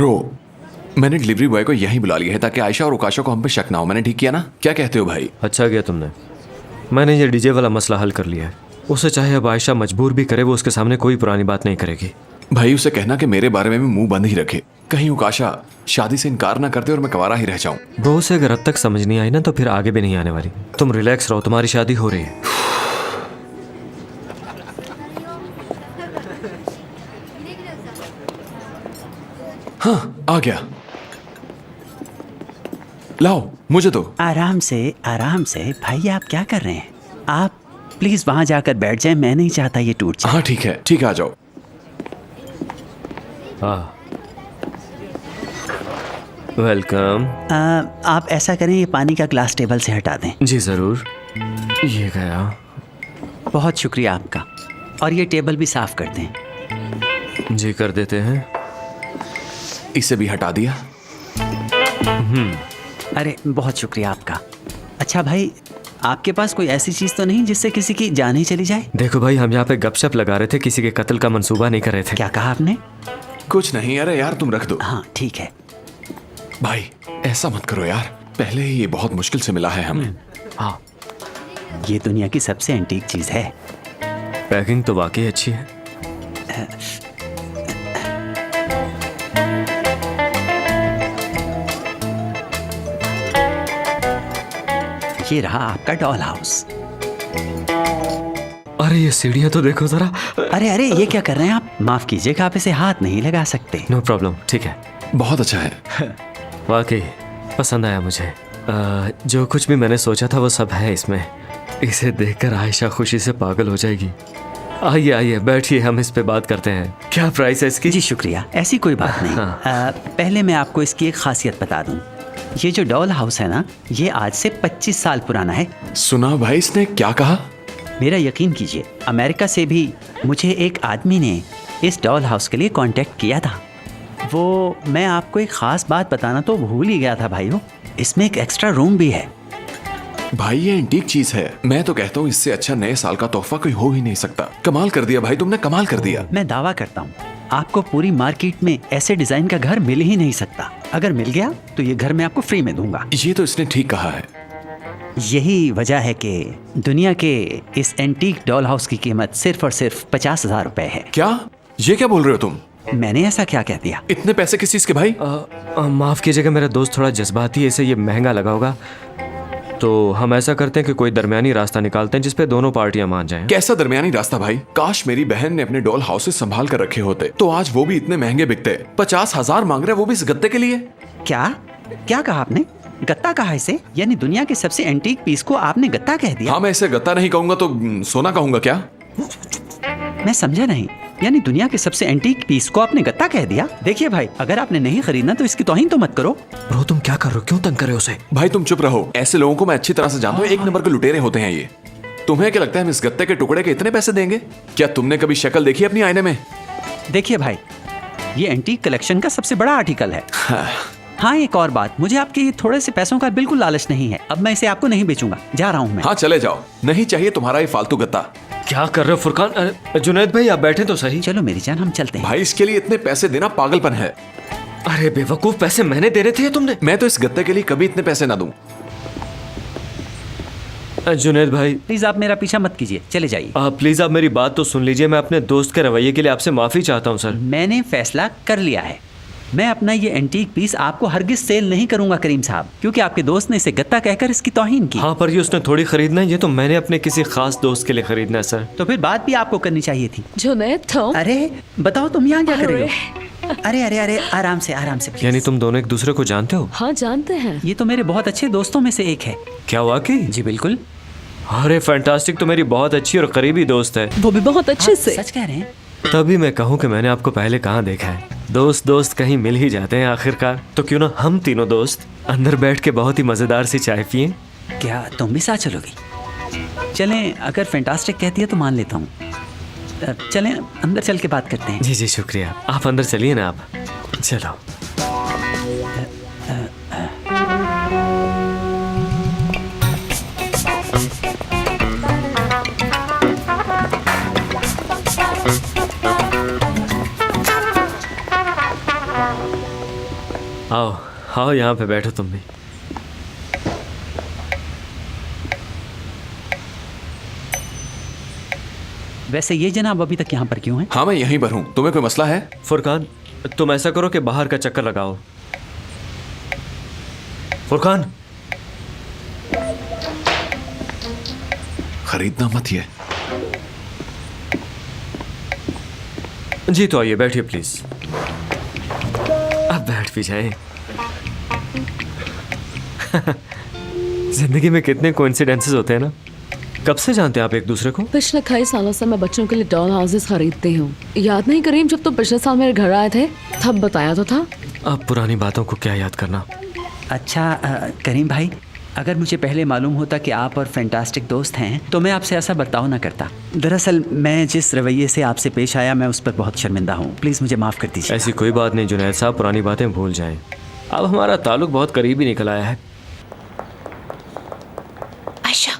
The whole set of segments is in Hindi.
ब्रो, मैंने डिलीवरी बॉय को यहीं बुला लिया है ताकि आयशा और उकाशा को हम पे शक ना हो। मैंने ठीक किया ना? क्या कहते हो भाई? अच्छा किया तुमने। मैंने ये डीजे वाला मसला हल कर लिया है। उसे चाहे अब आयशा मजबूर भी करे, वो उसके सामने कोई पुरानी बात नहीं करेगी। भाई उसे कहना कि मेरे बारे में भी मुंह बंद ही रखे, कहीं उकाशा शादी से इनकार ना करते और मैं कंवारा ही रह जाऊं। ब्रो, उसे अगर अब तक समझ नहीं आई ना तो फिर आगे भी नहीं आने वाली। तुम रिलैक्स रहो, तुम्हारी शादी हो रही है। हाँ, आ गया। लाओ मुझे दो। आराम से भाई, आप क्या कर रहे हैं? आप प्लीज वहां जाकर बैठ जाएं, मैं नहीं चाहता ये टूट जाए। हाँ ठीक है, आ जाओ। हाँ, वेलकम। आप ऐसा करें, ये पानी का ग्लास टेबल से हटा दें। जी ज़रूर। ये गया। बहुत शुक्रिया आपका। और ये टेबल भी साफ कर दें। जी कर देते हैं। इसे भी हटा दिया। अरे बहुत शुक्रिया आपका। अच्छा भाई, आपके पास कोई ऐसी चीज तो नहीं जिससे किसी की जान ही चली जाए? देखो भाई, हम यहाँ पे गपशप लगा रहे थे, किसी के कत्ल का मंसूबा नहीं कर रहे थे। क्या कहा आपने? कुछ नहीं। अरे यार तुम रख दो। हाँ ठीक है। भाई ऐसा मत करो यार, पहले ही ये बहुत मुश्किल से मिला है हमें। हाँ, ये दुनिया की सबसे एंटीक चीज है। पैकिंग तो वाकई अच्छी है। ये रहा आपका डॉल हाउस। अरे ये सीढ़ियाँ तो देखो जरा। अरे ये क्या कर रहे हैं आप? माफ कीजिएगा, आप इसे हाथ नहीं लगा सकते। नो प्रॉब्लम, ठीक है। बहुत अच्छा है। वाकई पसंद आया मुझे। जो कुछ भी मैंने सोचा था वो सब है इसमें। इसे देखकर आयशा खुशी से पागल हो जाएगी। आइए आइए बैठिए, हम इस पे बात करते हैं। क्या प्राइस है इसकी? जी शुक्रिया, ऐसी कोई बात नहीं। पहले मैं आपको इसकी एक खासियत बता दूं। ये जो डॉल हाउस है ना, ये आज से 25 साल पुराना है। सुना भाई, इसने क्या कहा? मेरा यकीन कीजिए, अमेरिका से भी मुझे एक आदमी ने इस डॉल हाउस के लिए कांटेक्ट किया था। वो मैं आपको एक ख़ास बात बताना तो भूल ही गया था भाइयों, इसमें एक एक्स्ट्रा रूम भी है। भाई ये एंटीक चीज है। मैं तो कहता हूँ इससे अच्छा नए साल का तोहफा कोई हो ही नहीं सकता। कमाल कर दिया भाई, तुमने कमाल कर दिया। मैं दावा करता हूँ आपको पूरी मार्केट में ऐसे डिजाइन का घर मिल ही नहीं सकता। अगर मिल गया तो ये घर मैं आपको फ्री में दूंगा। ये तो इसने ठीक कहा है। यही वजह है कि दुनिया के इस एंटीक डॉल हाउस की कीमत सिर्फ और सिर्फ 50,000 रुपए है। क्या? ये क्या बोल रहे हो तुम? मैंने ऐसा क्या कह दिया? इतने पैसे किस चीज के भाई? माफ कीजिएगा, मेरा दोस्त थोड़ा जज्बाती है, इसे ये महंगा लगा होगा। तो हम ऐसा करते हैं कि कोई दरमियानी रास्ता निकालते हैं जिसपे दोनों पार्टियां मान जाएं। कैसा दरमियानी रास्ता भाई? काश मेरी बहन ने अपने डॉल हाउसेस संभाल कर रखे होते तो आज वो भी इतने महंगे बिकते। 50,000 मांग रहे, वो भी इस गत्ते के लिए। क्या कहा आपने? गत्ता कहा इसे? यानी दुनिया के सबसे एंटीक पीस को आपने गत्ता कह दिया? हाँ, मैं इसे गत्ता नहीं कहूंगा तो सोना कहूंगा क्या? मैं समझा नहीं। यानी दुनिया के सबसे एंटीक पीस को आपने गत्ता कह दिया? देखिए भाई, अगर आपने नहीं खरीदना तो इसकी तौहीन तो मत करो। ब्रो तुम क्या कर रहे हो? क्यों तंग कर रहे हो उसे? भाई तुम चुप रहो। ऐसे लोगों को मैं अच्छी तरह से जानता हूँ, एक नंबर के लुटेरे होते हैं ये। तुम्हें क्या लगता है हम इस गत्ते के टुकड़े के इतने पैसे देंगे? क्या तुमने कभी शक्ल देखी अपनी आईने में? देखिए भाई, ये एंटीक कलेक्शन का सबसे बड़ा आर्टिकल है। हाँ, एक और बात, मुझे आपके ये थोड़े से पैसों का बिल्कुल लालच नहीं है। अब मैं इसे आपको नहीं बेचूंगा, जा रहा हूँ मैं। हाँ चले जाओ, नहीं चाहिए तुम्हारा ये फालतू गत्ता। क्या कर रहे हो फुरकान? अरे जुनैद भाई आप बैठे तो सही। चलो मेरी जान, हम चलते हैं। भाई इसके लिए इतने पैसे देना पागलपन है। अरे बेवकूफ, पैसे मैंने दे रहे थे या तुमने? मैं तो इस गत्ते के लिए कभी इतने पैसे ना दूं। जुनैद भाई प्लीज आप मेरा पीछा मत कीजिए, चले जाइए। प्लीज आप मेरी बात तो सुन लीजिए। मैं अपने दोस्त के रवैये के लिए आपसे माफी चाहता हूँ सर। मैंने फैसला कर लिया है, मैं अपना ये एंटीक पीस आपको हरगिज सेल नहीं करूंगा करीम साहब, क्योंकि आपके दोस्त ने इसे गत्ता कहकर इसकी तौहीन की। हाँ पर ये उसने थोड़ी खरीदना है, ये तो मैंने अपने किसी खास दोस्त के लिए खरीदना है सर। तो फिर बात भी आपको करनी चाहिए थी। जुनैद तो अरे बताओ तुम यहाँ क्या कर रहे हो? अरे आराम से please। यानी तुम दोनों एक दूसरे को जानते हो? हाँ जानते हैं। ये तो मेरे बहुत अच्छे दोस्तों में से एक है। क्या वाकई? जी बिल्कुल। अरे फैंटास्टिक, तो मेरी बहुत अच्छी और करीबी दोस्त है। वो भी बहुत अच्छे से। सच कह रहे हैं? तभी मैं कहूँ कि मैंने आपको पहले कहाँ देखा है। दोस्त कहीं मिल ही जाते हैं आखिरकार। तो क्यों ना हम तीनों दोस्त अंदर बैठ के बहुत ही मजेदार सी चाय पिए। क्या तुम भी साथ चलोगी? चलें, अगर फैंटास्टिक कहती है तो मान लेता हूँ। चलें अंदर चल के बात करते हैं। जी शुक्रिया। आप अंदर चलिए ना। आप चलो। आओ आओ, यहाँ पे बैठो तुम भी। वैसे ये जनाब अभी तक यहाँ पर क्यों हैं? हाँ मैं यहीं पर हूँ, तुम्हें कोई मसला है? फुरकान, तुम ऐसा करो कि बाहर का चक्कर लगाओ। फुरकान, खरीदना मत ये। जी तो आइए बैठिए प्लीज। अब बैठ भी जाए। जिंदगी में कितने कोइंसिडेंसेस होते हैं ना। कब से जानते हैं आप एक दूसरे को? पिछले कई सालों से मैं बच्चों के लिए डॉल हाउसेस खरीदती हूँ। याद नहीं करीम, जब तुम पिछले साल मेरे घर आए थे तब बताया तो था। अब पुरानी बातों को क्या याद करना। अच्छा करीम भाई, अगर मुझे पहले मालूम होता कि आप और फैंटास्टिक दोस्त हैं तो मैं आपसे ऐसा बर्ताव ना करता। दरअसल मैं जिस रवैये से आपसे पेश आया मैं उस पर बहुत शर्मिंदा हूँ। प्लीज़ मुझे माफ़ कर दीजिए। ऐसी कोई बात नहीं जुनैद साहब, पुरानी बातें भूल जाएं। अब हमारा ताल्लुक बहुत करीबी निकल आया है। आयशा,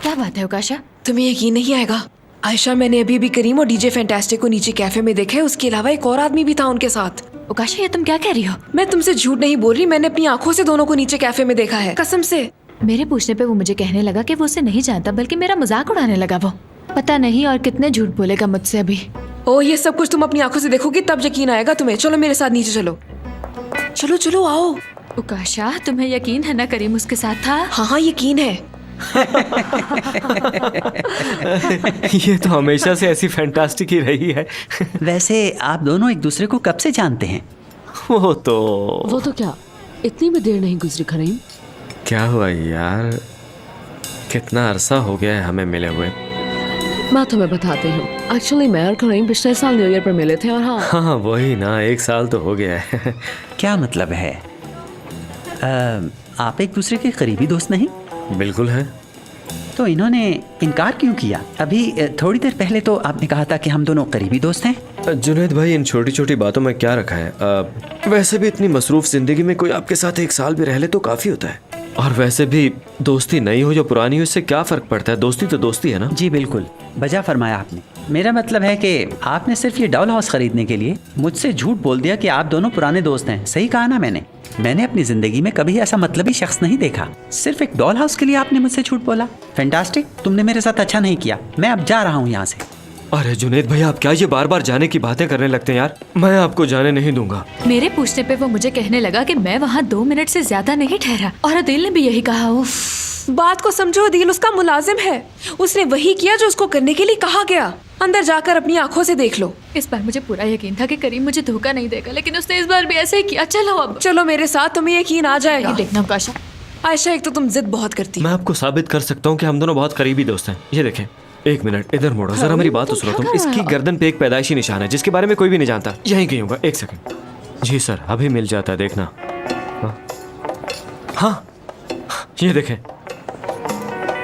क्या बात है उकाशा? तुम्हें यकीन नहीं आएगा आयशा, मैंने अभी भी करीम और डीजे फैंटास्टिक को नीचे कैफे में देखा है। उसके अलावा एक और आदमी भी था उनके साथ। उकाशा, ये तुम क्या कह रही हो? मैं तुमसे झूठ नहीं बोल रही, मैंने अपनी आंखों से दोनों को नीचे कैफे में देखा है, कसम से। मेरे पूछने पे वो मुझे कहने लगा कि वो उसे नहीं जानता, बल्कि मेरा मजाक उड़ाने लगा। वो पता नहीं और कितने झूठ बोलेगा मुझसे अभी। ओ, ये सब कुछ तुम अपनी आंखों से देखोगी तब यकीन आएगा तुम्हें। चलो मेरे साथ नीचे चलो। चलो चलो आओ। उकाशा, तुम्हें यकीन है ना करीम उसके साथ था? हाँ हाँ यकीन है। ये तो हमेशा से ऐसी फैंटास्टिक ही रही है। वैसे आप दोनों एक दूसरे को कब से जानते हैं? वो तो क्या इतनी भी देर नहीं गुजरी करीम? क्या हुआ यार, कितना अरसा हो गया है हमें मिले हुए। मैं तुम्हें बताती हूँ। एक्चुअली मैं और करीम पिछले साल न्यू ईयर पर मिले थे और हाँ वही ना, 1 साल तो हो गया है। क्या मतलब है? आप एक दूसरे के करीबी दोस्त नहीं? बिल्कुल है। तो इन्होंने इनकार क्यों किया? अभी थोड़ी देर पहले तो आपने कहा था कि हम दोनों करीबी दोस्त हैं। जुनैद भाई, इन छोटी छोटी बातों में क्या रखा है। वैसे भी इतनी मसरूफ जिंदगी में कोई आपके साथ 1 साल भी रह ले तो काफी होता है। और वैसे भी दोस्ती नई हो या पुरानी हो, इससे क्या फर्क पड़ता है? दोस्ती तो दोस्ती है ना। जी बिल्कुल, बजा फरमाया आपने। मेरा मतलब है कि आपने सिर्फ ये डॉल हाउस खरीदने के लिए मुझसे झूठ बोल दिया कि आप दोनों पुराने दोस्त हैं। सही कहा ना मैंने अपनी जिंदगी में कभी ऐसा मतलबी शख्स नहीं देखा। सिर्फ एक डॉल हाउस के लिए आपने मुझसे झूठ बोला। फैंटास्टिक, तुमने मेरे साथ अच्छा नहीं किया। मैं अब जा रहा हूँ यहाँ से। अरे जुनैद भाई, आप क्या ये बार बार जाने की बातें करने लगते हैं यार। मैं आपको जाने नहीं दूंगा। मेरे पूछने पे वो मुझे कहने लगा कि मैं वहाँ 2 मिनट से ज्यादा नहीं ठहरा, और अदील ने भी यही कहा। उफ। बात को समझो, अदील उसका मुलाजिम है। उसने वही किया जो उसको करने के लिए कहा गया। अंदर जाकर अपनी आंखों से देख लो। इस बार मुझे पूरा यकीन था कि करीम मुझे धोखा नहीं देगा, लेकिन उसने इस बार भी ऐसे ही किया। चलो अब चलो मेरे साथ, तुम्हें यकीन आ जाएगा। ये देखना उकाशा। आयशा, एक तो तुम जिद बहुत करती। मैं आपको साबित कर सकता हूँ कि हम दोनों बहुत करीबी दोस्त हैं। ये देखें, 1 मिनट इधर मुड़ो जरा, मेरी बात तो सुनो तुम। इसकी गर्दन पे एक पैदाइशी निशान है जिसके बारे में कोई भी नहीं जानता। यहीं कहीं होगा। 1 सेकंड। जी सर, अभी मिल जाता है, देखना। हाँ ये देखें।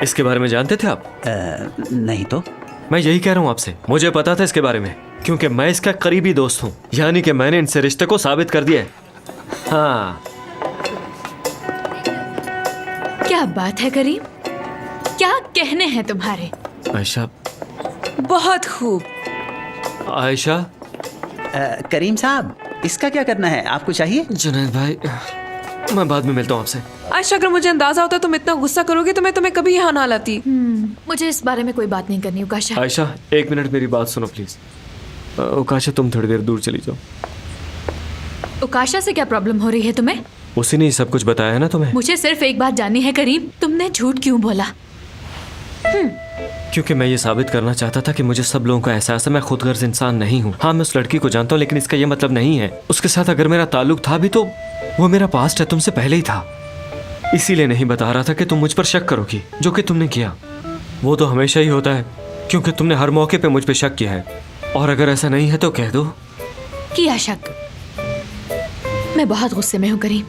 इसके बारे में जानते थे आप? नहीं तो। मैं यही कह रहा हूँ आपसे, मुझे पता था इसके बारे में, क्योंकि मैं इसका करीबी दोस्त हूँ। यानी कि मैंने इनसे रिश्ते को साबित कर दिया है। हाँ। क्या बात है करीम, क्या कहने हैं तुम्हारे? आयशा। बहुत खूब। आयशा। करीम साहब, इसका क्या करना है? आपको चाहिए? जुनैद भाई, मैं बाद में मिलता हूँ आपसे। आयशा, अगर मुझे अंदाजा होता तुम इतना गुस्सा करोगे तो मैं तुम्हें कभी यहाँ ना लाती। मुझे इस बारे में कोई बात नहीं करनी उकाशा। आयशा, 1 मिनट मेरी बात सुनो प्लीज। उकाशा, तुम थोड़ी देर दूर चली जाओ। उकाशा से क्या प्रॉब्लम हो रही है तुम्हें? उसी ने सब कुछ बताया है ना तुम्हें। मुझे सिर्फ एक बात जाननी है करीम, तुमने झूठ क्यों बोला? क्योंकि मैं ये साबित करना चाहता था कि मुझे सब लोगों को एहसास है मैं खुदगर्ज इंसान नहीं हूँ। हाँ, मैं उस लड़की को जानता हूँ, लेकिन इसका ये मतलब नहीं है उसके साथ अगर मेरा ताल्लुक था भी तो वो मेरा पास्ट है, तुमसे पहले ही था। इसीलिए नहीं बता रहा था कि तुम मुझ पर शक करोगी, जो कि तुमने किया। वो तो हमेशा ही होता है, क्योंकि तुमने हर मौके पे मुझ पे शक किया है। और अगर ऐसा नहीं है तो कह दो। किया शक? मैं बहुत गुस्से में हूँ करीम,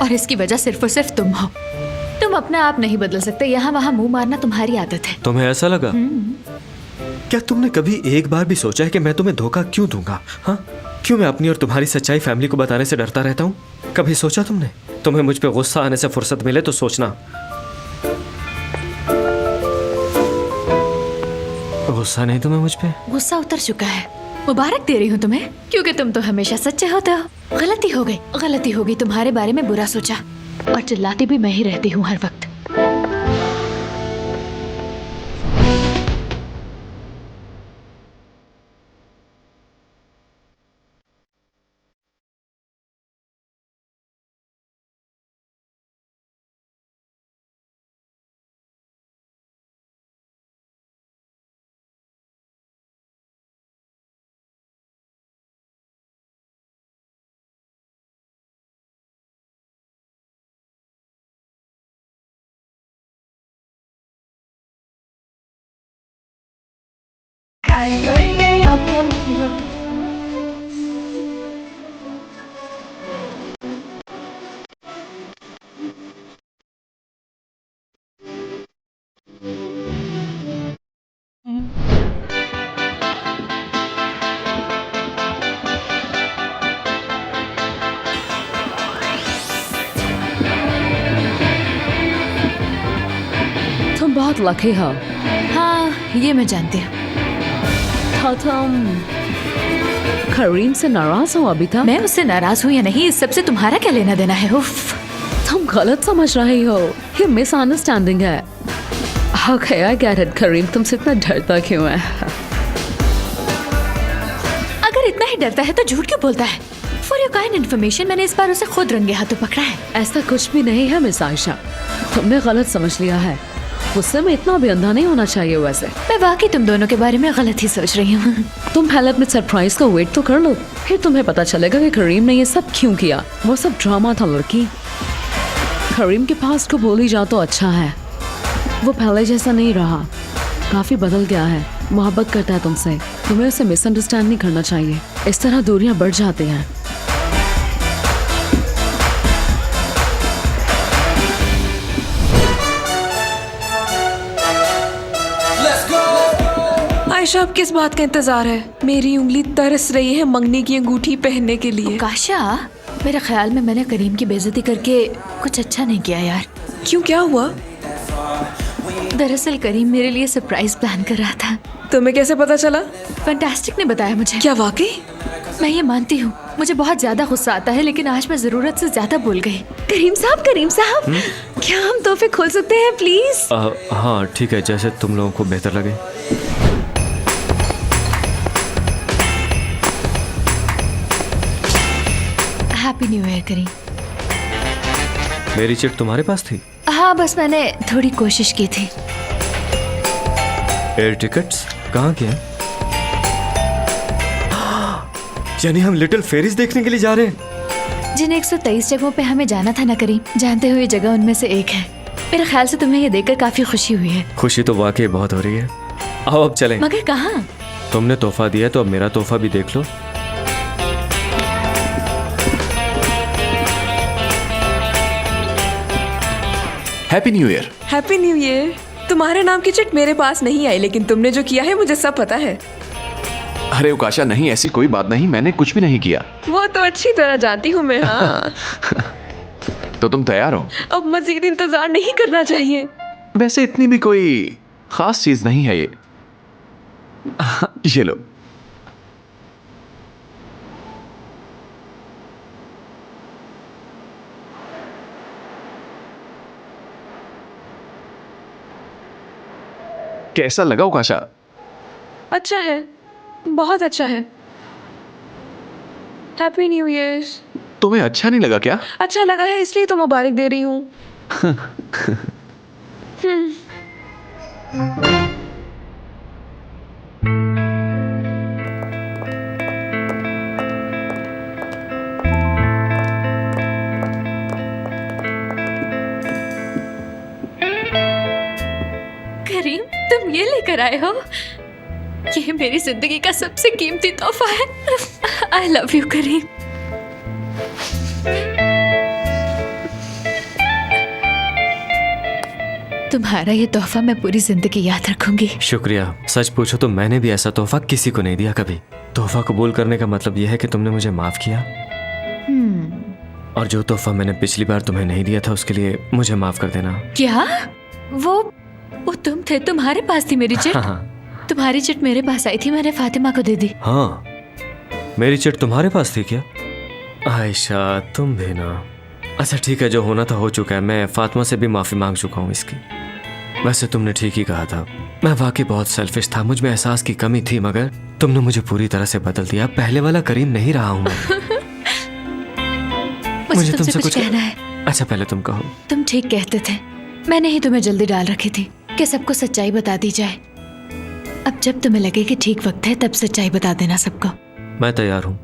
और इसकी वजह सिर्फ और सिर्फ तुम हो। तुम अपना आप नहीं बदल सकते। यहाँ वहाँ मुंह मारना तुम्हारी आदत है। तुम्हें ऐसा लगा? क्या तुमने कभी एक बार भी सोचा है कि मैं तुम्हें धोखा क्यों दूंगा? हाँ, क्यों मैं अपनी और तुम्हारी सच्चाई फैमिली को बताने से डरता रहता हूँ? कभी सोचा तुमने? तुम्हें मुझ पे गुस्सा आने से फुर्सत मिले तो सोचना। गुस्सा नहीं तुम्हें मुझ पे? गुस्सा उतर चुका है। मुबारक दे रही हूँ तुम्हें, क्योंकि तुम तो हमेशा सच्चे होते हो। गलती हो गई, तुम्हारे बारे में बुरा सोचा, और चिल्लाती भी मैं ही रहती हूँ हर वक्त। तुम बहुत लकी हो। हाँ, ये मैं जानती हूँ। तो तुम करीम से नाराज हो अभी तक? मैं उससे नाराज हूँ या नहीं, इस सबसे तुम्हारा क्या लेना देना है? उफ। तुम गलत समझ रही हो, ये मिसअंडरस्टैंडिंग है। ओके आई गेट इट करीम, तुमसे इतना डरता क्यों है? अगर इतना ही डरता है तो झूठ क्यों बोलता है? फॉर योर काइंड इन्फॉर्मेशन, मैंने इस बार उसे खुद रंगे हाथों पकड़ा है। ऐसा कुछ भी नहीं है मिस आयशा, तुमने गलत समझ लिया है। गुस्से में इतना भी अंधा नहीं होना चाहिए। वैसे मैं वाकई तुम दोनों के बारे में गलत ही सोच रही हूँ। तुम पहले अपने सरप्राइज का वेट तो कर लो, फिर तुम्हें पता चलेगा कि करीम ने ये सब क्यों किया। वो सब ड्रामा था लड़की। करीम के पास को बोली जा तो अच्छा है, वो पहले जैसा नहीं रहा, काफी बदल गया है। मोहब्बत करता है तुमसे, तुम्हें उसे मिसअंडरस्टैंड नहीं करना चाहिए। इस तरह दूरियां बढ़ जाती हैं। आयशा, अब किस बात का इंतजार है? मेरी उंगली तरस रही है मंगनी की अंगूठी पहनने के लिए। काशा, मेरे ख्याल में मैंने करीम की बेइज्जती करके कुछ अच्छा नहीं किया यार। क्यों, क्या हुआ? दरअसल करीम मेरे लिए सरप्राइज प्लान कर रहा था। तुम्हें कैसे पता चला? फैंटास्टिक ने बताया मुझे। क्या वाकई? मैं ये मानती हूँ, मुझे बहुत ज्यादा गुस्सा आता है, लेकिन आज मैं जरूरत से ज्यादा बोल गई। करीम साहब, क्या हम तोहफे खोल सकते हैं प्लीज? हाँ ठीक है, जैसे तुम लोगों को बेहतर लगे। हैप्पी न्यू ईयर करीम। मेरी चिट तुम्हारे पास थी? हाँ, बस मैंने थोड़ी कोशिश की थी। एयर टिकट्स कहाँ के हैं? यानी हम लिटिल फेरीज देखने के लिए जा रहे हैं? जिन 123 जगहों पे हमें जाना था ना करीम, जानते हुए जगह उनमें से एक है। मेरे ख्याल से तुम्हें ये देखकर काफी खुशी हुई है। खुशी तो वाकई बहुत हो रही है। आओ अब चलें। मगर कहाँ? तुमने तोहफा दिया तो अब मेरा तोहफा भी देख लो। Happy new year. Happy new year. तुम्हारे नाम की चिट मेरे पास नहीं आई, लेकिन तुमने जो किया है मुझे सब पता है। अरे उकाशा, नहीं, ऐसी कोई बात नहीं, मैंने कुछ भी नहीं किया। वो तो अच्छी तरह जानती हूँ मैं। हाँ। तो तुम तैयार हो? अब मजीद इंतजार नहीं करना चाहिए। वैसे इतनी भी कोई खास चीज नहीं है ये। ये लो। कैसा लगा उकाशा? अच्छा है, बहुत अच्छा है। Happy new year. तुम्हें अच्छा नहीं लगा क्या? अच्छा लगा है, इसलिए तो मुबारक दे रही हूँ। करीम, तुम ये लेकर आए हो? ये मेरी जिंदगी का सबसे कीमती तोहफा है। आई लव यू करीम। तुम्हारा ये तोहफा मैं पूरी जिंदगी याद रखूंगी। शुक्रिया। सच पूछो तो मैंने भी ऐसा तोहफा किसी को नहीं दिया कभी। तोहफा कबूल करने का मतलब यह है कि तुमने मुझे माफ किया। और जो तोहफा मैंने पिछली बार तुम्हें नहीं दिया था उसके लिए मुझे माफ कर देना। क्या? वो तुम थे? तुम्हारे पास थी मेरी चिट? हाँ। तुम्हारी चिट मेरे पास आई थी, मैंने फातिमा को दे दी। हाँ, मेरी चिट तुम्हारे पास थी क्या? आयशा तुम भी ना। अच्छा ठीक है, जो होना था हो चुका है। मैं फातिमा से भी माफ़ी मांग चुका हूँ इसकी। वैसे तुमने ठीक ही कहा था, मैं वाकई बहुत सेल्फिश था, मुझ में एहसास की कमी थी, मगर तुमने मुझे पूरी तरह से बदल दिया। पहले वाला करीम नहीं रहा हूँ मैं। मुझे तुमसे कुछ कहना है। अच्छा पहले तुम कहो। तुम ठीक कहते थे, मैंने ही तुम्हें जल्दी डाल रखी थी कि सबको सच्चाई बता दी जाए। अब जब तुम्हें लगे कि ठीक वक्त है तब सच्चाई बता देना सबको। मैं तैयार हूँ।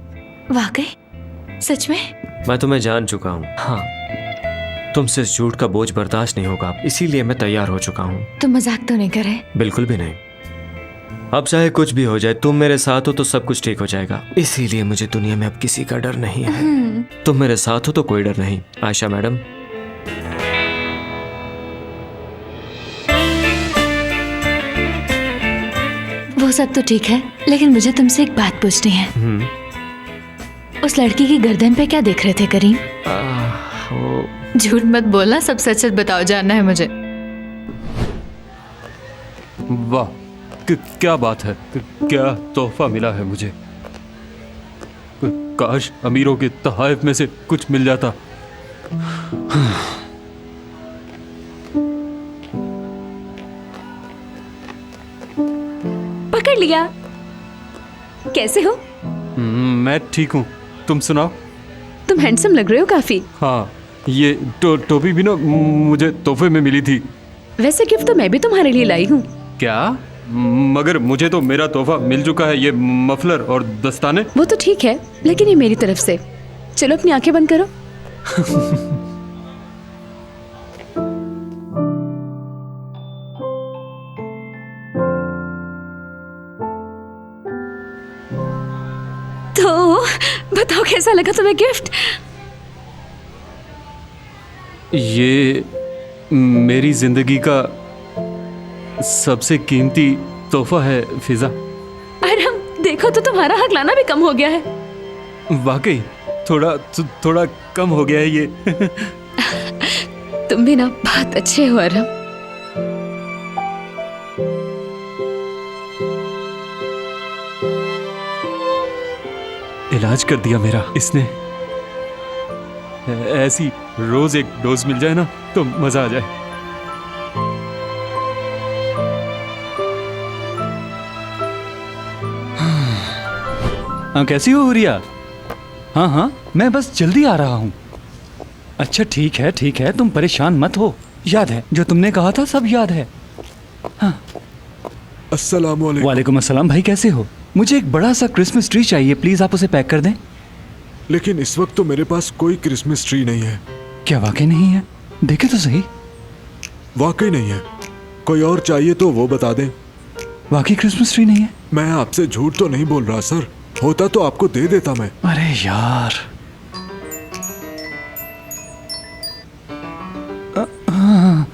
वाकई? सच में? मैं तुम्हें जान चुका हूँ। हाँ, तुमसे इस झूठ का बोझ बर्दाश्त नहीं होगा, इसीलिए मैं तैयार हो चुका हूँ। तुम मजाक तो नहीं कर रहे? बिल्कुल भी नहीं। अब चाहे कुछ भी हो जाए, तुम मेरे साथ हो तो सब कुछ ठीक हो जाएगा। इसीलिए मुझे दुनिया में अब किसी का डर नहीं है। तुम मेरे साथ हो तो कोई डर नहीं। आयशा मैडम, वो सब तो ठीक है, लेकिन मुझे तुमसे एक बात पूछनी है। उस लड़की की गर्दन पे क्या देख रहे थे करीम? झूठ मत बोलना, सब सच सच बताओ, जानना है मुझे। वाह, क्या बात है, क्या तोहफा मिला है मुझे। काश अमीरों के तोहफे में से कुछ मिल जाता। पकड़ लिया। कैसे हो? मैं ठीक हूँ, तुम सुनाओ। तुम हैंडसम लग रहे हो काफी। हाँ, ये टोपी भी ना मुझे तोहफे में मिली थी। वैसे गिफ्ट तो मैं भी तुम्हारे लिए लाई हूँ। क्या? मगर मुझे तो मेरा तोहफा मिल चुका है, ये मफलर और दस्ताने। वो तो ठीक है, लेकिन ये मेरी तरफ से। चलो अपनी आंखें बंद करो। तो बताओ कैसा लगा तुम्हें गिफ्ट? ये मेरी जिंदगी का सबसे कीमती तोहफा है फिजा। अरहम, देखो तो तुम्हारा हक लाना भी कम हो गया है। वाकई थोड़ा कम हो गया है ये। तुम भी ना बहुत अच्छे हो अरहम। इलाज कर दिया मेरा इसने। ऐसी रोज एक डोज मिल जाए ना तो मजा आ जाए। कैसी हो हुरिया? हाँ हाँ, मैं बस जल्दी आ रहा हूँ। अच्छा ठीक है, तुम परेशान मत हो। याद है जो तुमने कहा था, सब याद है। हाँ। अस्सलाम वालेकुम। वालेकुम अस्सलाम। भाई कैसे हो? मुझे एक बड़ा सा क्रिसमस ट्री चाहिए, प्लीज आप उसे पैक कर दें। लेकिन इस वक्त तो मेरे पास कोई क्रिसमस ट्री नहीं है। क्या वाकई नहीं है? देखे तो सही। वाकई नहीं है। कोई और चाहिए तो वो बता दें। वाकई क्रिसमस ट्री नहीं है? मैं आपसे झूठ तो नहीं बोल रहा सर, होता तो आपको दे देता मैं। अरे यार,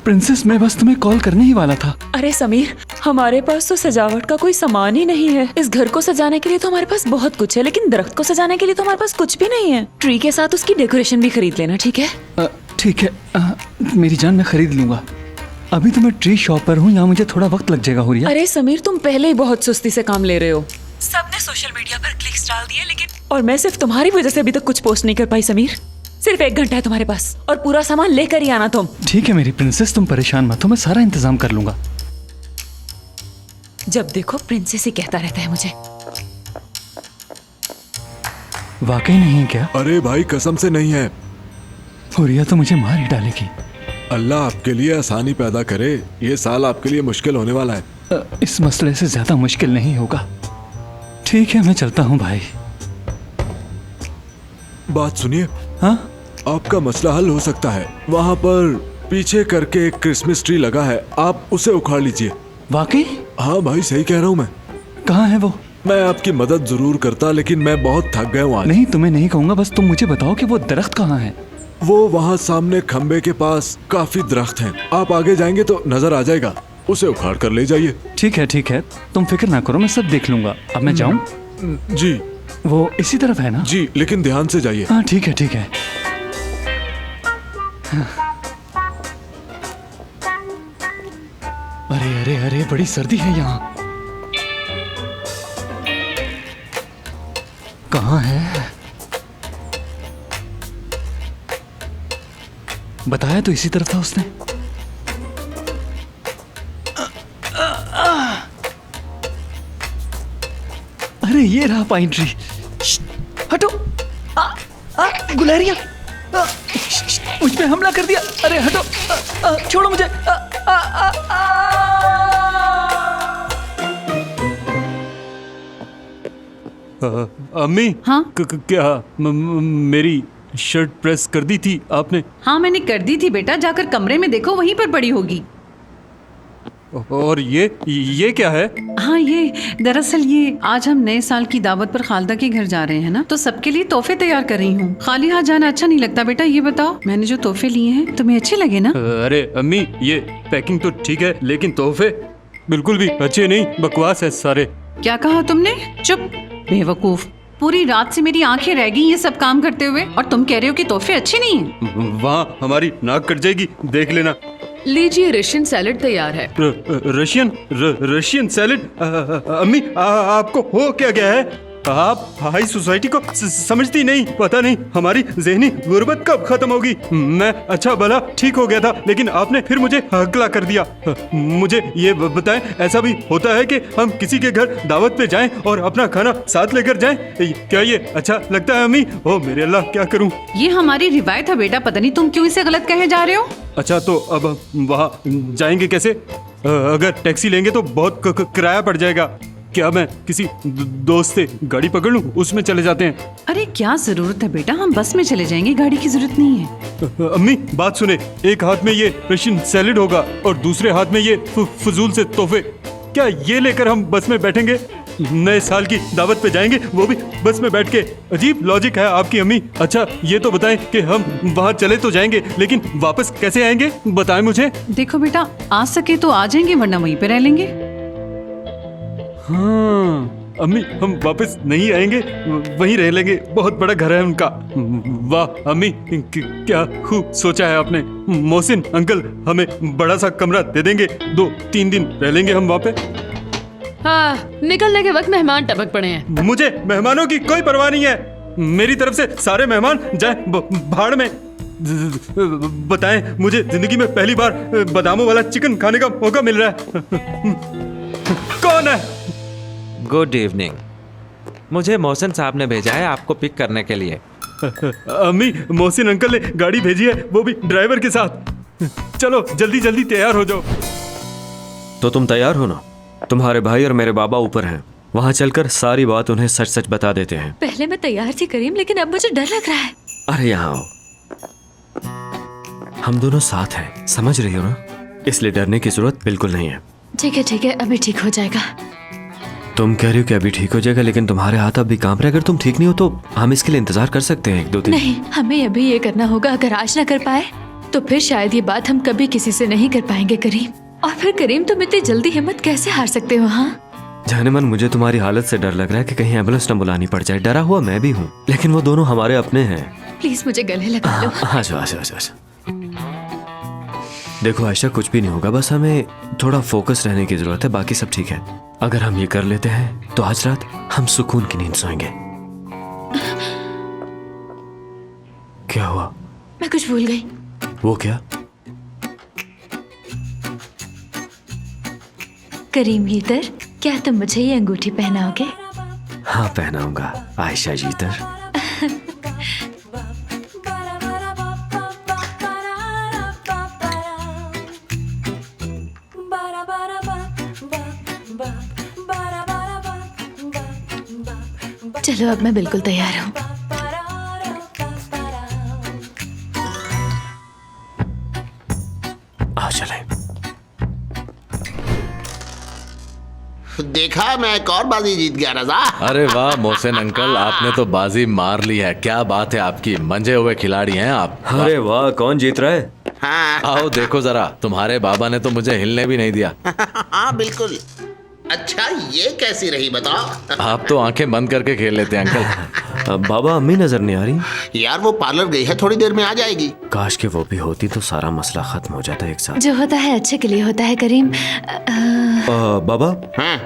प्रिंसेस मैं बस तुम्हें कॉल करने ही वाला था। अरे समीर, हमारे पास तो सजावट का कोई सामान ही नहीं है। इस घर को सजाने के लिए तो हमारे पास बहुत कुछ है, लेकिन दरख्त को सजाने के लिए तो हमारे पास कुछ भी नहीं है। ट्री के साथ उसकी डेकोरेशन भी खरीद लेना, ठीक है? ठीक है, मेरी जान, मैं खरीद लूंगा। अभी तो मैं ट्री शॉप पर हूँ, यहाँ मुझे थोड़ा वक्त लग जाएगा। हुरिया, अरे समीर, तुम पहले ही बहुत सुस्ती से काम ले रहे हो। सबने सोशल मीडिया पर क्लिक्स डाल दिए, लेकिन और मैं सिर्फ तुम्हारी वजह से अभी तक कुछ पोस्ट नहीं कर पाई। समीर, सिर्फ 1 घंटा है तुम्हारे पास और पूरा सामान लेकर ही आना तुम। ठीक है मेरी प्रिंसेस, तुम परेशान मत हो, मैं सारा इंतजाम कर लूंगा। जब देखो प्रिंसेस ही कहता रहता है मुझे। वाकई नहीं है क्या? अरे भाई कसम से नहीं है। हुरिया तो मुझे मार ही डालेगी। अल्लाह आपके लिए आसानी पैदा करे। ये साल आपके लिए मुश्किल होने वाला है। इस मसले से ज्यादा मुश्किल नहीं होगा। ठीक है, मैं चलता हूँ भाई। बात सुनिए। हाँ? आपका मसला हल हो सकता है। वहाँ पर पीछे करके एक क्रिसमस ट्री लगा है, आप उसे उखाड़ लीजिए। वाकई? हाँ भाई, सही कह रहा हूँ मैं। कहाँ है वो? मैं आपकी मदद जरूर करता, लेकिन मैं बहुत थक गया हूँ आज। नहीं, तुम्हें नहीं कहूँगा, बस तुम मुझे बताओ कि वो दरख्त कहाँ है। वो वहाँ सामने खंबे के पास काफी दरख्त हैं। आप आगे जाएंगे तो नजर आ जाएगा, उसे उखाड़ कर ले जाइए। ठीक है, तुम फिक्र ना करो, मैं सब देख लूंगा। अब मैं जाऊँ? जी। वो इसी तरफ है ना? जी, लेकिन ध्यान से जाइए। हाँ ठीक है। अरे बड़ी सर्दी है यहाँ। कहाँ है? बताया तो इसी तरफ था उसने। अरे ये रहा पाइन ट्री। हटो। गुलहरिया मुझ पे हमला कर दिया। अरे हटो। छोड़ो मुझे। अम्मी। हाँ? क्या मेरी शर्ट प्रेस कर दी थी आपने? हाँ मैंने कर दी थी बेटा, जाकर कमरे में देखो, वहीं पर पड़ी होगी। और ये क्या है? हाँ ये दरअसल ये आज हम नए साल की दावत पर खालदा के घर जा रहे हैं ना, तो सबके लिए तोहफे तैयार कर रही हूँ। खाली हाथ जाना अच्छा नहीं लगता बेटा। ये बताओ मैंने जो तोहफे लिए हैं तुम्हें अच्छे लगे ना? अरे अम्मी ये पैकिंग तो ठीक है, लेकिन तोहफे बिल्कुल भी अच्छे नहीं, बकवास है सारे। क्या कहा तुमने? चुप बेवकूफ। पूरी रात से मेरी आंखें रह गई ये सब काम करते हुए, और तुम कह रहे हो कि तोहफे अच्छे नहीं हैं। वहाँ हमारी नाक कट जाएगी, देख लेना। लीजिए, रशियन सैलेड तैयार है। Russian salad? अम्मी आपको हो क्या गया है? आप हाई सोसाइटी को समझती नहीं। पता नहीं हमारी ज़हनी गुर्बत कब खत्म होगी। मैं अच्छा भला ठीक हो गया था, लेकिन आपने फिर मुझे हकला कर दिया। मुझे ये बताएं, ऐसा भी होता है कि हम किसी के घर दावत पे जाएं और अपना खाना साथ लेकर जाएं? क्या ये अच्छा लगता है अम्मी? ओ मेरे अल्लाह, क्या करूं? ये हमारी रिवायत है बेटा, पता नहीं तुम क्यों इसे गलत कहे जा रहे हो। अच्छा तो अब वहाँ जाएंगे कैसे? अगर टैक्सी लेंगे तो बहुत किराया पड़ जाएगा। क्या मैं किसी दोस्त से गाड़ी पकड़ लूं, उसमें चले जाते हैं? अरे क्या जरूरत है बेटा, हम बस में चले जाएंगे, गाड़ी की जरूरत नहीं है। अम्मी बात सुने, एक हाथ में ये रशियन सैलेड होगा और दूसरे हाथ में ये फजूल से तोहफे। क्या ये लेकर हम बस में बैठेंगे? नए साल की दावत पे जाएंगे, वो भी बस में बैठ के? अजीब लॉजिक है आपकी अम्मी। अच्छा ये तो बताएं कि हम वहाँ चले तो जाएंगे, लेकिन वापस कैसे आएंगे? बताएं मुझे। देखो बेटा, आ सके तो आ जाएंगे, वरना वहीं पे रह लेंगे। हाँ अम्मी, हम वापस नहीं आएंगे, वहीं रह लेंगे। बहुत बड़ा घर है उनका। वाह अम्मी, क्या खूब सोचा है आपने। मोहसिन अंकल हमें बड़ा सा कमरा दे देंगे, 2-3 दिन रह लेंगे हम वहाँ पे। हाँ, निकलने के वक्त मेहमान टपक पड़े हैं। मुझे मेहमानों की कोई परवाह नहीं है। मेरी तरफ से सारे मेहमान जाए भाड़ में। बताएं, मुझे जिंदगी में पहली बार बादामों वाला चिकन खाने का मौका मिल रहा है। कौन है? Good evening. मुझे मोहसिन साहब ने भेजा है आपको पिक करने के लिए। अम्मी, मोहसिन अंकल ने गाड़ी भेजी है, वो भी ड्राइवर के साथ। चलो जल्दी जल्दी तैयार हो जाओ। तो तुम तैयार हो ना? तुम्हारे भाई और मेरे बाबा ऊपर हैं, वहां चलकर सारी बात उन्हें सच सच बता देते हैं। पहले मैं तैयार थी करीम, लेकिन अब मुझे डर लग रहा है। अरे यहाँ आओ, हम दोनों साथ हैं, समझ रही हो ना? इसलिए डरने की जरूरत बिल्कुल नहीं है। ठीक है, अभी ठीक हो जाएगा। तुम कह रही हो कि अभी ठीक हो जाएगा, लेकिन तुम्हारे हाथ अभी कांप रहे। अगर तुम ठीक नहीं हो तो हम इसके लिए इंतजार कर सकते हैं 1-2 दिन। नहीं, हमें अभी ये करना होगा। अगर आज ना कर पाए तो फिर शायद ये बात हम कभी किसी से नहीं कर पाएंगे करीम। और फिर करीम, तुम इतनी जल्दी हिम्मत कैसे हार सकते हो? हाँ जाने मन, मुझे तुम्हारी हालत से डर लग रहा है कि कहीं एम्बुलेंस न बुलानी पड़ जाए। डरा हुआ मैं भी हूँ, लेकिन वो दोनों हमारे अपने हैं। प्लीज मुझे गले लगा लो। अच्छा। देखो आयशा, कुछ भी नहीं होगा, बस हमें थोड़ा फोकस रहने की जरूरत है, बाकी सब ठीक है। अगर हम ये कर लेते हैं तो आज रात हम सुकून की नींद सोएंगे। क्या हुआ? मैं कुछ भूल गई। वो क्या? करीम जीतर, क्या तुम मुझे ये अंगूठी पहनाओगे? हाँ पहनाऊंगा आयशा जीतर। चलो अब मैं बिल्कुल तैयार हूँ। आओ चले। देखा, मैं एक और बाजी जीत गया रजा। अरे वाह मोहसिन अंकल, आपने तो बाजी मार ली है। क्या बात है आपकी, मंजे हुए खिलाड़ी हैं आप। अरे वाह, कौन जीत रहा है? हाँ आओ देखो जरा, तुम्हारे बाबा ने तो मुझे हिलने भी नहीं दिया। हाँ बिल्कुल। अच्छा ये कैसी रही बताओ? आप तो आंखें बंद करके खेल लेते हैं अंकल। बाबा, अम्मी नजर नहीं आ रही। यार वो पार्लर गई है, थोड़ी देर में आ जाएगी। काश कि वो भी होती तो सारा मसला खत्म हो जाता एक साथ। जो होता है अच्छे के लिए होता है करीम। बाबा, हाँ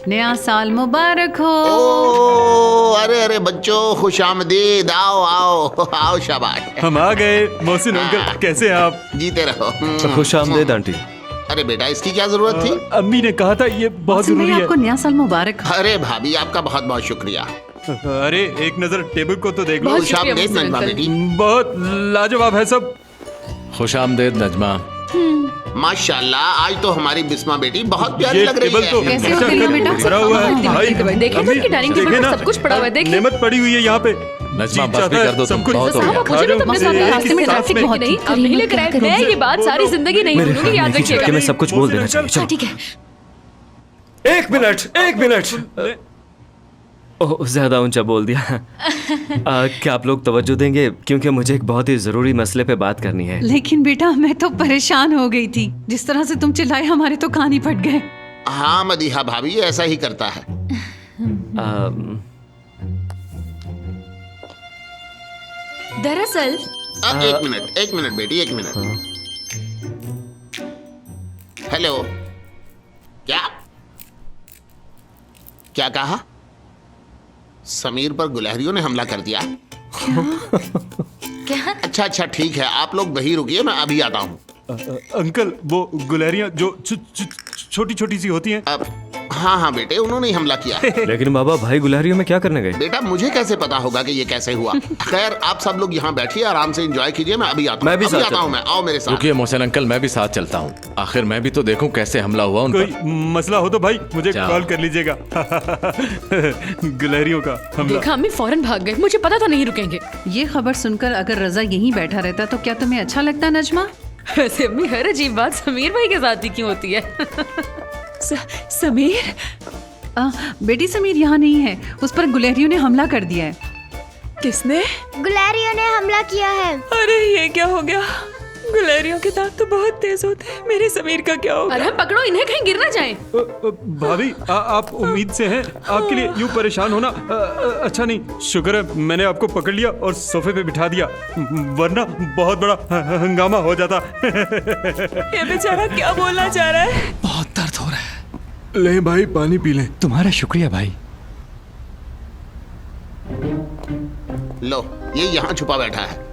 नया साल मुबारक हो। ओ अरे अरे बच्चों, खुश आमदीद। आओ आओ आओ, शाबाश। हम आ गए। मोहसिन अंकल कैसे हैं आप? जीते रहो। खुश आमदेद आंटी। अरे बेटा, इसकी क्या जरूरत थी? अम्मी ने कहा था ये बहुत मोहसिन भाई, जरूरी है। आपको नया साल मुबारक हो। अरे भाभी, आपका बहुत बहुत शुक्रिया। अरे एक नजर टेबल को तो देख लो। बहुत खुश शुक्रिया आमदीद मुझसे नजमा अंकल। बेटी। बहुत लाजवाब है सब। खुश आमदेद नजमा। माशाल्लाह, आज तो हमारी बिस्मा बेटी बहुत प्यारी ये लग रही टेबल तो है। कैसे हो गई हो बेटा? भरा हुआ है। भाई, देखिए तो इसकी डाइनिंग टेबल देखे पर ना, सब कुछ पड़ा हुआ है, देखिए। नेमत पड़ी हुई है यहाँ पे। नजमा, जी बस भी चाहता है, कर दो सब तुम, कुछ बहुत हो साहब, गया। आप मुझे भी तो अपने साथ एक रास्ते में ही साथ ट्रैफिक में। में नहीं, अब नहीं लेकर आए। मैं ये बात सारी जिंदगी नहीं मेरे भूलूंगी, याद नहीं रखिएगा। कि मैं सब कुछ बोल देना चाहिए। चलो। ठीक है। एक मिनट। ओह, ज्यादा ऊंचा बोल दिया। क्या आप लोग तवज्जो देंगे, क्योंकि मुझे एक बहुत ही जरूरी मसले पे बात करनी है। लेकिन बेटा, मैं तो परेशान हो गई थी। जिस तरह से तुम चिल्लाए, हमारे तो कान ही फट गए। हाँ मदीहा भाभी, ये ऐसा ही करता है। दरअसल एक मिनट बेटी, एक मिनट। हेलो, क्या क्या कहा? समीर पर गुलहरियों ने हमला कर दिया? क्या? अच्छा अच्छा, ठीक है, आप लोग वहीं रुकिए, मैं अभी आता हूँ। अंकल, वो गुलहरियां जो छोटी छोटी सी होती हैं। अब हाँ हाँ बेटे, उन्होंने ही हमला किया। लेकिन बाबा, भाई गुलहरियों में क्या करने गए? बेटा, मुझे कैसे पता होगा कि ये कैसे हुआ? खैर, आप सब लोग यहाँ बैठिए, आराम से एंजॉय कीजिए, मैं अभी आता हूँ। मैं भी साथ आता हूँ मैं, आओ मेरे साथ। रुकिए मोहसिन अंकल, मैं भी साथ चलता हूँ। आखिर मैं भी तो देखूं कैसे हमला हुआ उन कोई पर। मसला हो तो भाई मुझे जाओ। कॉल कर लीजिएगा। गुलहरियों का हमला। देखा, अम्मी फौरन भाग गए, मुझे पता था नहीं रुकेंगे। ये खबर सुनकर अगर रजा यहीं बैठा रहता तो क्या तुम्हें अच्छा लगता नजमा? वैसे अम्मी, हर अजीब बात समीर भाई के साथ ही क्यों होती है? समीर? बेटी, समीर यहाँ नहीं है। उस पर गुलहरियों ने हमला कर दिया है। किसने? गुलहरियों ने हमला किया है। अरे ये क्या हो गया? गुलहरियों के दांत तो बहुत तेज होते हैं, मेरे समीर का क्या होगा? अरे हम पकड़ो इन्हें, कहीं गिर ना जाएं। भाभी, आप उम्मीद से हैं। आपके लिए यूं परेशान होना अच्छा नहीं। शुक्र है मैंने आपको पकड़ लिया और सोफे पे बिठा दिया, वरना बहुत बड़ा हंगामा हो जाता। ये बेचारा क्या बोलना चाह रहा है? बहुत दर्द हो रहा है। ले भाई, पानी पी लें। तुम्हारा शुक्रिया भाई। लो, ये यहाँ छुपा बैठा है।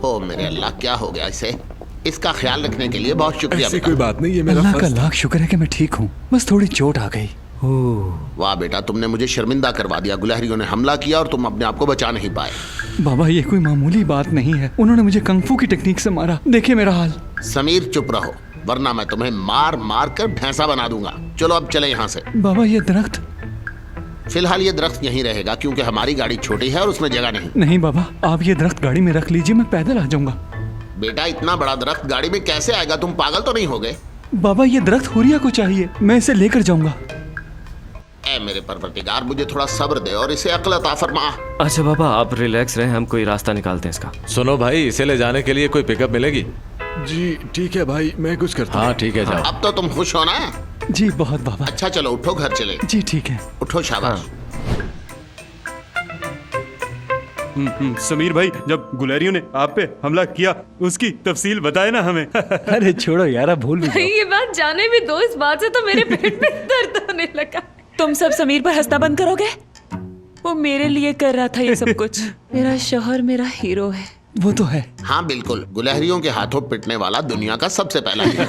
ओ मेरे अल्लाह, क्या हो गया इसे? इसका ख्याल रखने के लिए बहुत शुक्रिया ऐसी बेटा। कोई बात नहीं, ये मेरा अल्लाह का फर्ज था। लाख शुक्र है कि मैं ठीक हूँ। बस थोड़ी चोट आ गई। वाह बेटा, तुमने मुझे शर्मिंदा करवा दिया। गुलहरियों ने हमला किया और तुम अपने आप को बचा नहीं पाए। बाबा, ये कोई मामूली बात नहीं है। उन्होंने मुझे कंगफू की टेक्निक से मारा। देखिए मेरा हाल। समीर, चुप रहो, वरना मैं तुम्हें मार मार कर भैंसा बना दूंगा। चलो अब चले यहाँ से। बाबा, ये दरख्त। फिलहाल ये दरख्त यहीं रहेगा, क्योंकि हमारी गाड़ी छोटी है और उसमें जगह नहीं। नहीं बाबा, आप ये दरख्त गाड़ी में रख लीजिए, मैं पैदल आ जाऊंगा। बेटा, इतना बड़ा दरख्त गाड़ी में कैसे आएगा? तुम पागल तो नहीं हो गए? बाबा, ये दरख्त हुरिया को चाहिए, मैं इसे लेकर जाऊंगा। ऐ मेरे परवरदिगार, मुझे थोड़ा सब्र दे और इसे अक्ल अता फरमा। अच्छा बाबा, आप रिलैक्स रहें, हम कोई रास्ता निकालते हैं इसका। सुनो भाई, इसे ले जाने के लिए कोई पिकअप मिलेगी? जी ठीक है भाई, मैं कुछ करता हूँ। हाँ ठीक है, जाओ। अब तो तुम खुश हो ना? जी बहुत बाबा। अच्छा चलो, उठो, घर चले। जी ठीक है। उठो, शाबाश। समीर भाई, जब गुलहरियों ने आप पे हमला किया, उसकी तफसील बताए ना हमें। अरे छोड़ो यार, भूल भी जाओ। ये बात जाने भी दो, इस बात से तो मेरे पेट में दर्द होने लगा। तुम सब समीर पर हंसना बंद करोगे? वो मेरे लिए कर रहा था ये सब कुछ। मेरा शौहर मेरा हीरो है। वो तो है। हाँ बिल्कुल, गुलहरियों के हाथों पिटने वाला दुनिया का सबसे पहला हीरो।